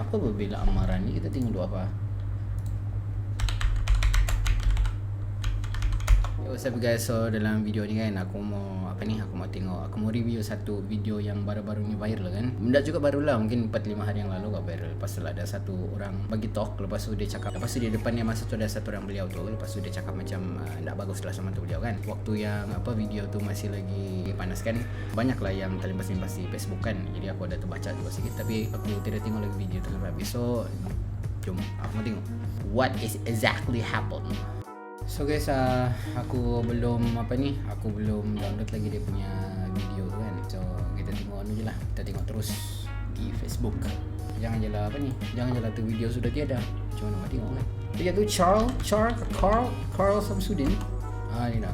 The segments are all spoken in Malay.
apa Bella Amara ni? Kita tengok dulu apa. What's up guys, so dalam video ni kan aku mau aku mau review satu video yang baru-baru ni viral kan. Benda juga baru lah, mungkin 4-5 hari yang lalu kat viral. Lepas tu ada satu orang bagi talk, lepas tu dia cakap, lepas tu dia depan dia masa tu ada satu orang beliau tu, lepas tu dia cakap macam tak bagus lah sama tu beliau kan. Waktu yang video tu masih lagi panas kan, banyak lah yang terlibat di Facebook kan. Jadi aku ada terbaca juga sikit, tapi aku tidak tengok lagi video tu sampai habis. So jom aku mau tengok what is exactly happened. So guys, aku belum download lagi dia punya video tu kan. So kita tengok je lah. Kita tengok terus di Facebook. Jangan je lah tu video sudah tiada. Cuma nak tengok kan. Dia tu Carl Samsudin. Ni nak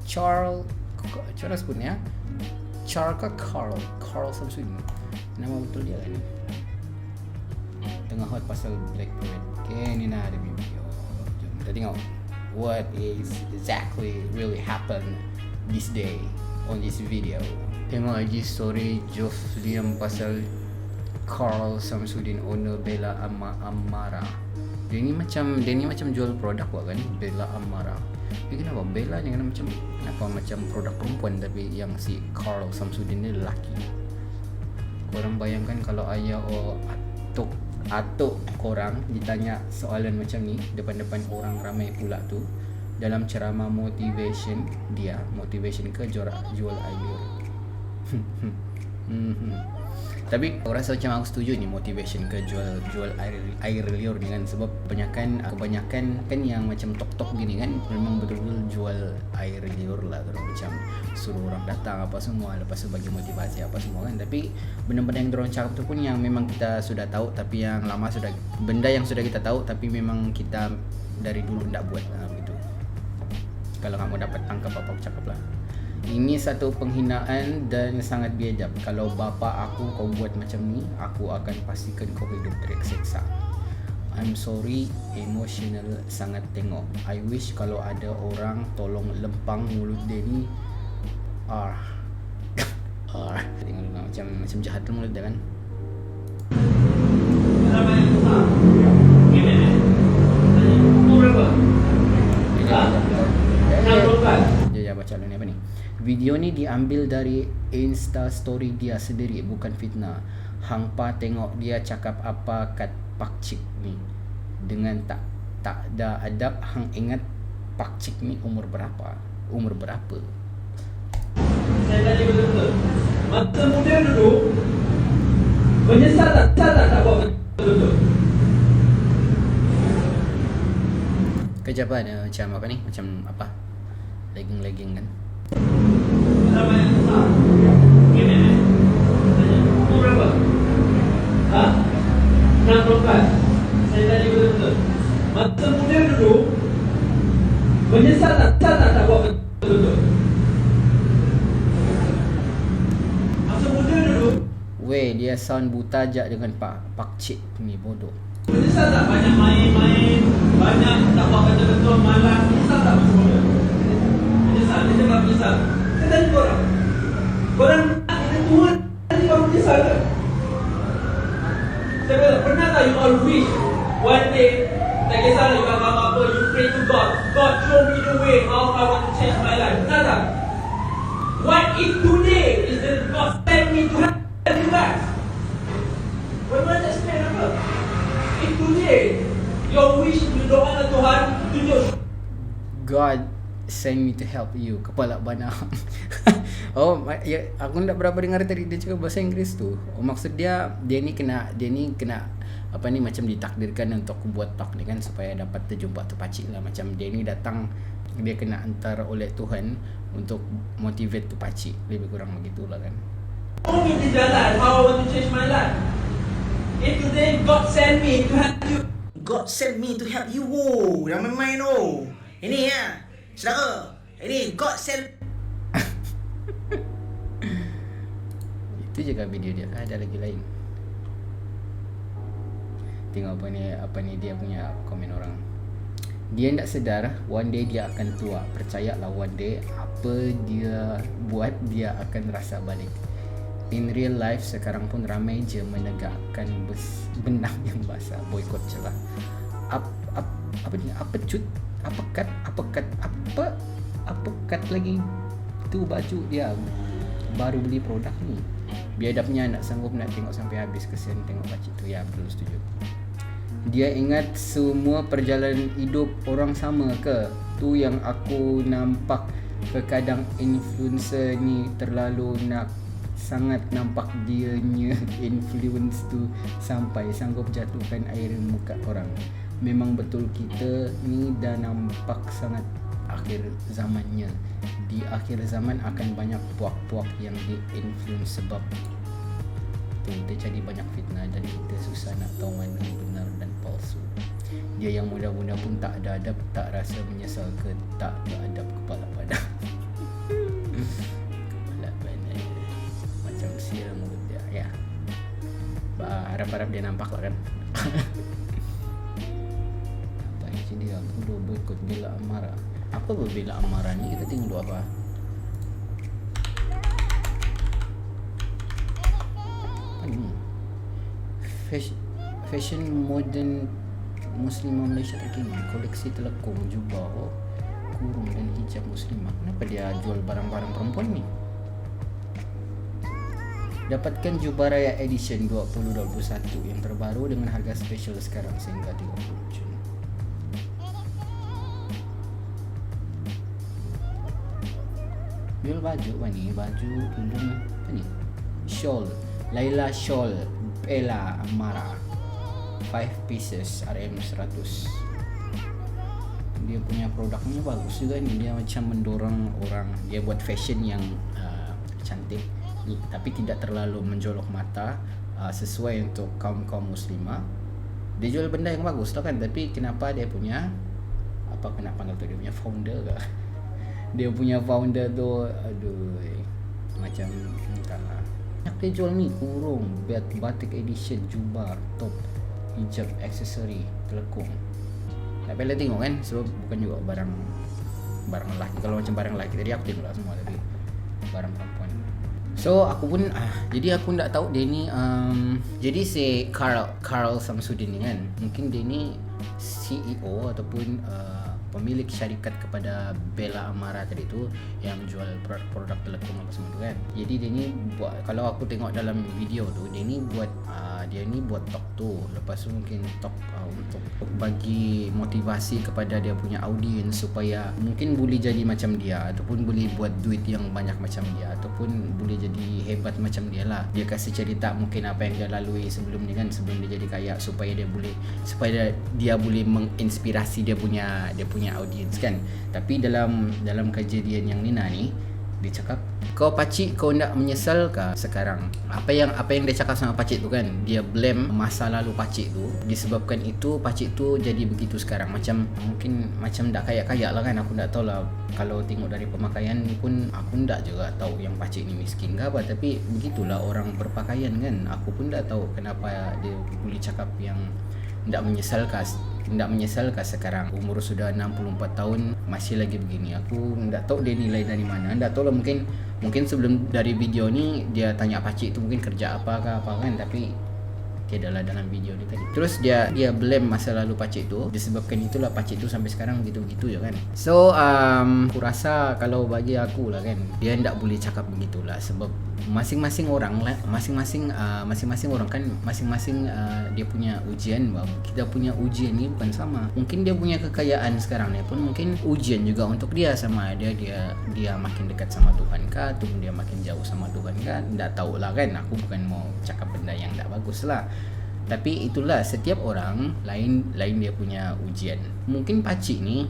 Carl sebut ni ya. Carl Samsudin. Nama betul dia kan. Tengah hot pasal Black Parade. Okay, ni nak ada video. Jom kita tengok what is exactly really happened this day on this video. Tengok IG story Jofliam pasal Carl Samsudin owner Bella Amara. Dia ni macam jual produk kan, Bella Amara. Dia kenapa Bella ni macam produk perempuan, tapi yang si Carl Samsudin ni lelaki. Korang bayangkan kalau ayah atuk korang ditanya soalan macam ni depan-depan orang ramai pula tu, dalam ceramah motivation ke jual air. Tapi aku rasa macam aku setuju ni motivation ke jual air liur ni kan, sebab kebanyakan kan yang macam tok gini kan memang betul-betul jual air liur lah, orang macam suruh orang datang apa semua, lepas tu bagi motivasi apa semua kan. Tapi benda-benda yang dorang cakap tu pun yang memang kita sudah tahu, tapi yang lama benda yang sudah kita tahu tapi memang kita dari dulu tak buat gitu. Kalau kamu dapat tangkap apa aku cakap lah. Ini satu penghinaan dan sangat biadab. Kalau bapa aku kau buat macam ni, aku akan pastikan kau hidup terseksa. I'm sorry, emotional sangat tengok. I wish kalau ada orang tolong lempang mulut dia ni. Tengok macam jahat tu mulut dia kan. Dia baca ni apa ni? Video ni diambil dari Insta story dia sendiri, bukan fitnah. Hang pa tengok dia cakap apa kat pakcik ni dengan tak ada adab. Hang ingat pakcik ni umur berapa? Saya tanya betul-betul. Masa muda dulu menyesal tak buat betul-betul. Kejapan macam apa ni? Macam apa? Legging kan? Berapa yang besar? Gini ni. Umur berapa? 64. Saya tanya betul-betul. Masa muda dulu menyesal tak buat betul-betul. Masa muda dulu. Weh, dia sound buta je dengan pakcik ni, bodoh. Menyesal tak banyak main-main, banyak tak buat betul-betul, malas. Menyesal tak masa muda? Dia cakap menyesal. Saya tanya korang dengan Tuhan nanti baru menyesal kan? Saya kata, pernah tak you all wish one day, tak kisahlah you agama apa, you pray to God, God show me the way how I want to change my life. Pernah tak? What if today is the God send me to help you guys? Bagaimana nak explain apa? If today your wish, you doa dengan Tuhan, tunjuk God send me to help you, kepala bana. Ya, aku tak berapa dengar tadi dia cakap bahasa Inggeris tu. Maksud dia ni kena apa ni, macam ditakdirkan untuk buat talk ni kan, supaya dapat terjumpa tu pakcik lah. Macam dia ni datang, dia kena hantar oleh Tuhan untuk motivate tu pakcik, lebih kurang begitulah kan. Show me the jalan how I want to change my life. If today God send me to help you. God send me to help you. Oh, jangan main-main oh. Ini ya, saudara. Ini God send. Itu je kan video dia. Ada lagi lain. Tengok apa ni dia punya komen orang. Dia tak sedar one day dia akan tua. Percayalah one day apa dia buat dia akan rasa balik. in real life sekarang pun ramai je menegakkan benang yang basah, boykot je lah. Apa cut lagi tu baju dia baru beli produk ni. Biadabnya nak sanggup nak tengok sampai habis, kesian tengok pakcik tu. Ya, betul, setuju. Dia ingat semua perjalanan hidup orang sama ke? Tu yang aku nampak. Terkadang influencer ni terlalu nak sangat nampak dianya influence tu sampai sanggup jatuhkan air muka orang. Memang betul kita ni dah nampak sangat akhir zamannya. Di akhir zaman akan banyak puak-puak yang di-influence sebab tu dia jadi banyak fitnah dan kita susah nak tahu mana benar dan palsu. Dia yang muda-muda pun tak ada adab, tak rasa menyesal ke tak beradab kepala padah. Kepala padah macam siram mulut dia. Ya, harap-harap dia nampak lah kan. Apa yang dia aku boykot Bella Amara. Apa Bella Amara ni? Kita tengok dulu apa. Fashion modern Muslimah Malaysia terkini, koleksi telekung, jubah, kurung dan hijab muslimah. Kenapa dia jual barang-barang perempuan ni? Dapatkan jubah raya edition 2021 yang terbaru dengan harga special sekarang sehingga 30 Jun. Jual baju apa ni? Baju tudung apa ni? Shawl, Laila Shawl Bella Amara 5 pieces RM100. Dia punya produknya bagus juga ni. Dia macam mendorong orang. Dia buat fashion yang cantik tapi tidak terlalu menjolok mata, sesuai untuk kaum-kaum muslimah. Dia jual benda yang bagus lah kan. Tapi kenapa dia punya apa kena panggil tu, dia punya founder ke? Dia punya founder tu aduh macam entahlah. Dia jual ni kurung, batik edition, jubah, top, hijab, aksesori, telekung. Tak payah tengok kan, sebab bukan juga barang lelaki. Kalau macam barang lelaki tadi aku tengok lah semua, tapi barang perempuan. So aku pun jadi aku tak tahu dia ni jadi si Carl Samsudin ni kan, mungkin dia ni CEO ataupun pemilik syarikat kepada Bella Amara tadi tu yang jual produk telekung apa semua tu kan. Jadi dia ni buat, kalau aku tengok dalam video tu, dia ni buat talk tu. Lepas tu mungkin talk untuk bagi motivasi kepada dia punya audience supaya mungkin boleh jadi macam dia, ataupun boleh buat duit yang banyak macam dia, ataupun boleh jadi hebat macam dia lah. Dia kasih cerita mungkin apa yang dia lalui sebelum ni kan, sebelum dia jadi kaya, supaya dia boleh menginspirasi dia punya audience kan. Tapi dalam kejadian yang Nina ni, dia cakap, kau pakcik, kau nak menyesal ke sekarang? Apa yang dia cakap sama pakcik tu kan, dia blame masa lalu pakcik tu, disebabkan itu pakcik tu jadi begitu sekarang. Mungkin tak kaya-kaya lah kan. Aku tak tahu lah, kalau tengok dari pemakaian ni pun aku tak juga tahu yang pakcik ni miskin ke apa. Tapi begitulah orang berpakaian kan. Aku pun tak tahu kenapa dia boleh cakap yang tak menyesal kah sekarang. Umur sudah 64 tahun masih lagi begini. Aku tak tahu dia nilai dari mana. Tak tahu lah, mungkin sebelum dari video ni dia tanya pakcik tu mungkin kerja apa kan, tapi tiadalah dalam video ni tadi. Terus dia blame masa lalu pakcik tu, disebabkan itulah pakcik tu sampai sekarang gitu-gitu je kan. So aku rasa kalau bagi aku lah kan, dia tak boleh cakap begitulah, sebab masing-masing orang lah, masing-masing orang kan, masing-masing dia punya ujian. Kita punya ujian ni bukan sama. Mungkin dia punya kekayaan sekarang ni pun mungkin ujian juga untuk dia. Sama dia makin dekat sama Tuhan kah, atau dia makin jauh sama Tuhan kah, tak tahulah kan. Aku bukan mau cakap benda yang tak bagus lah, tapi itulah, setiap orang lain dia punya ujian. Mungkin pakcik ni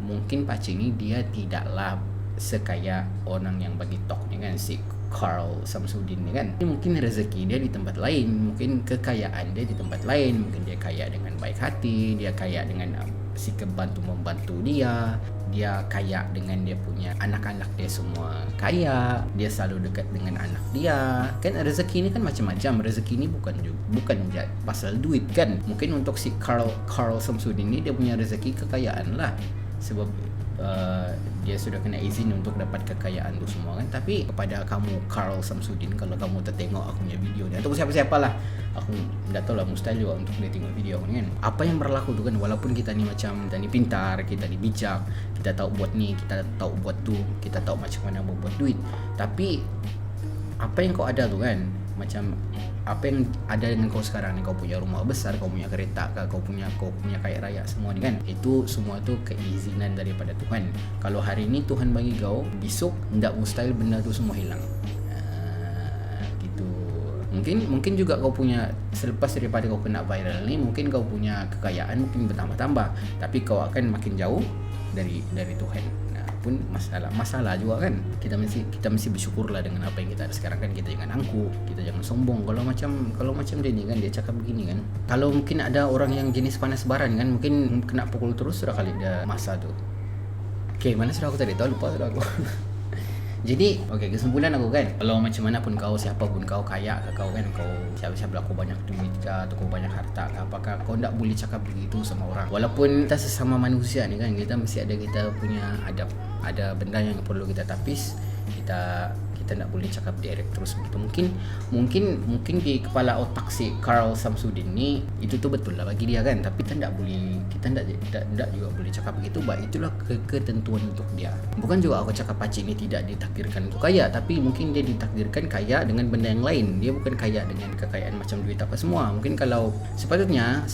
mungkin pakcik ni dia tidaklah sekaya orang yang bagi talk ni kan, si Carl Samsudin ni kan. Mungkin rezeki dia di tempat lain, mungkin kekayaan dia di tempat lain. Mungkin dia kaya dengan baik hati, dia kaya dengan sikap membantu dia kaya dengan dia punya anak-anak dia semua kaya, dia selalu dekat dengan anak dia kan. Rezeki ni kan macam-macam. Rezeki ni bukan pasal duit kan. Mungkin untuk si Carl Samsudin ni, dia punya rezeki kekayaan lah, sebab dia sudah kena izin untuk dapat kekayaan tu semua kan. Tapi kepada kamu Carl Samsudin, kalau kamu tertengok aku punya video ni, atau siapa-siapalah, aku tak tahu lah, mustahil juga untuk dia tengok video aku ni kan. Apa yang berlaku tu kan, walaupun kita ni macam, kita ni pintar, kita ni bijak, kita tahu buat ni, kita tahu buat tu, kita tahu macam mana buat duit, tapi apa yang kau ada tu kan, macam apa yang ada dengan kau sekarang ni, kau punya rumah besar, kau punya kereta, kau punya kaya raya semua ni kan, itu semua tu keizinan daripada Tuhan. Kalau hari ni Tuhan bagi kau, besok ndak mustahil benda tu semua hilang. Gitu. Mungkin juga kau punya, selepas daripada kau kena viral ni, mungkin kau punya kekayaan mungkin bertambah-tambah, tapi kau akan makin jauh dari Tuhan. Pun masalah juga kan. Kita mesti bersyukurlah dengan apa yang kita ada sekarang kan. Kita jangan angkuh, kita jangan sombong. Kalau macam dia ni kan, dia cakap begini kan, kalau mungkin ada orang yang jenis panas baran kan, mungkin kena pukul terus sudah kali dia masa tu. Okay, mana sudah aku tadi tahu, lupa sudah aku. Jadi, okay, kesimpulan aku kan, kalau macam mana pun kau, siapa pun kau, kaya ke kau kan, kau siapa-siapa kau banyak duit ke, atau kau banyak harta ke, apakah kau tak boleh cakap begitu sama orang. Walaupun kita sesama manusia ni kan, kita mesti ada kita punya adab. Ada benda yang perlu kita tapis, kita tak boleh cakap direct terus begitu. Mungkin di kepala otak si Carl Samsudin ni itu tu betul lah bagi dia kan, tapi kita tak juga boleh cakap begitu. Itulah ketentuan untuk dia. Bukan juga aku cakap pakcik ni tidak ditakdirkan untuk kaya, tapi mungkin dia ditakdirkan kaya dengan benda yang lain. Dia bukan kaya dengan kekayaan macam duit apa semua. Mungkin kalau sepatutnya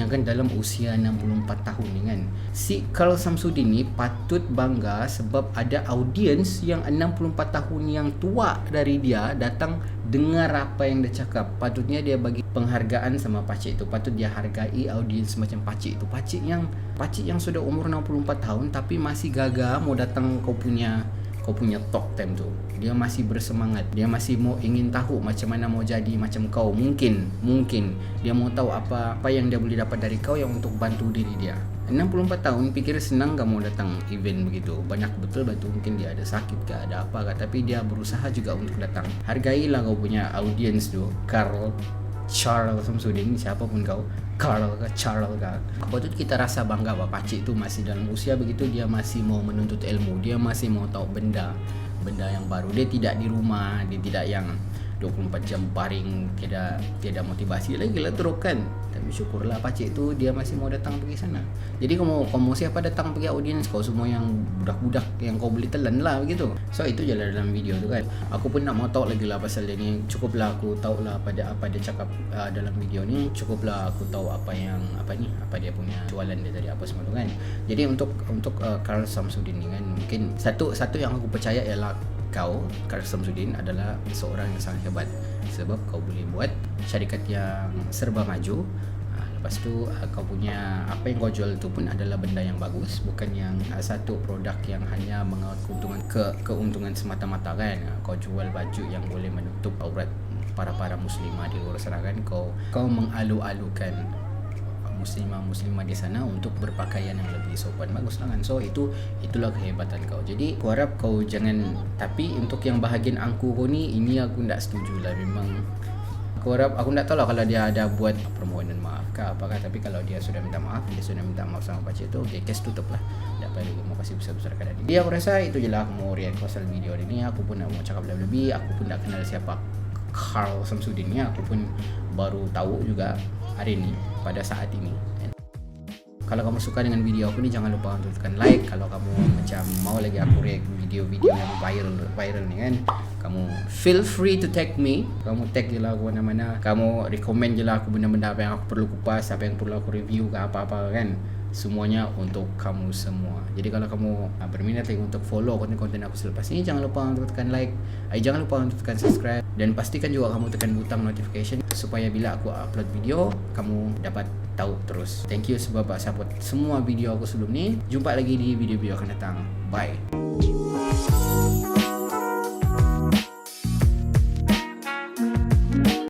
kan dalam usia 64 tahun ni kan, si Carl Samsudin ni patut bangga sebab ada audiens yang 64 tahun yang tua dari dia datang dengar apa yang dia cakap. Patutnya dia bagi penghargaan sama pakcik itu. Patut dia hargai audiens macam pakcik itu. Pakcik yang sudah umur 64 tahun tapi masih gagah mau datang kau punya talk time tu. Dia masih bersemangat. Dia masih mau ingin tahu macam mana mau jadi macam kau. Mungkin dia mau tahu apa yang dia boleh dapat dari kau yang untuk bantu diri dia. 64 tahun pikir senang kamu datang event begitu. Banyak betul mungkin dia ada sakit ke, ada apa ke, tapi dia berusaha juga untuk datang. Hargailah kau punya audience tu. Charles Samsudin, siapapun kau, Charles ke. Patut kita rasa bangga bahawa pakcik tu masih dalam usia begitu, dia masih mau menuntut ilmu, dia masih mau tahu benda yang baru. Dia tidak di rumah, dia tidak yang 24 jam baring, tiada motivasi lagi lah teruk kan. Tapi syukurlah pakcik tu dia masih mau datang pergi sana. Jadi kamu siapa datang pergi audiens kau semua yang budak-budak yang kau boleh telan lah begitu. So itu je lah dalam video tu kan. Aku pun nak mau tahu lagi lah pasal dia ni. Cukuplah aku tahu lah apa dia cakap dalam video ni. Cukuplah aku tahu apa dia punya jualan dia tadi apa semua tu kan. Jadi untuk Carl Samsudin ni kan, mungkin satu yang aku percaya ialah kau, Carl Samsudin, adalah seorang yang sangat hebat sebab kau boleh buat syarikat yang serba maju. Lepas tu kau punya apa yang kau jual tu pun adalah benda yang bagus, bukan yang satu produk yang hanya mengeuntungan keuntungan semata-mata kan. Kau jual baju yang boleh menutup aurat para muslimah di luar sana kan. Kau mengalu-alukan muslimah di sana untuk berpakaian yang lebih sopan, bagus lah kan. So itulah kehebatan kau. Jadi aku harap kau jangan, tapi untuk yang bahagian angku kau ni, ini aku tak setuju lah. Memang aku harap, aku tak tahu lah kalau dia ada buat permohonan maaf ke apakah, tapi kalau dia sudah minta maaf sama pakcik tu, okay, case tutup lah. Tak payah lagi mau kasih besar-besar kat dia. Aku rasa itu je lah aku mau react pasal video ni. Aku pun nak mau cakap lebih-lebih. Aku pun tak kenal siapa Carl Samsudin ni. Aku pun baru tahu juga hari ni pada saat ini. Kalau kamu suka dengan video aku ni, jangan lupa untuk tekan like. Kalau kamu macam mau lagi aku react video-video yang viral ni kan, kamu feel free to tag me. Kamu tag je lah aku mana-mana. Kamu recommend je lah aku benda-benda apa yang aku perlu kupas, apa yang perlu aku review ke apa-apa kan. Semuanya untuk kamu semua. Jadi kalau kamu berminat lagi untuk follow konten-konten aku selepas ini, jangan lupa untuk tekan like, jangan lupa untuk tekan subscribe, dan pastikan juga kamu tekan butang notification supaya bila aku upload video, kamu dapat tahu terus. Thank you sebab support semua video aku sebelum ni. Jumpa lagi di video-video akan datang. Bye.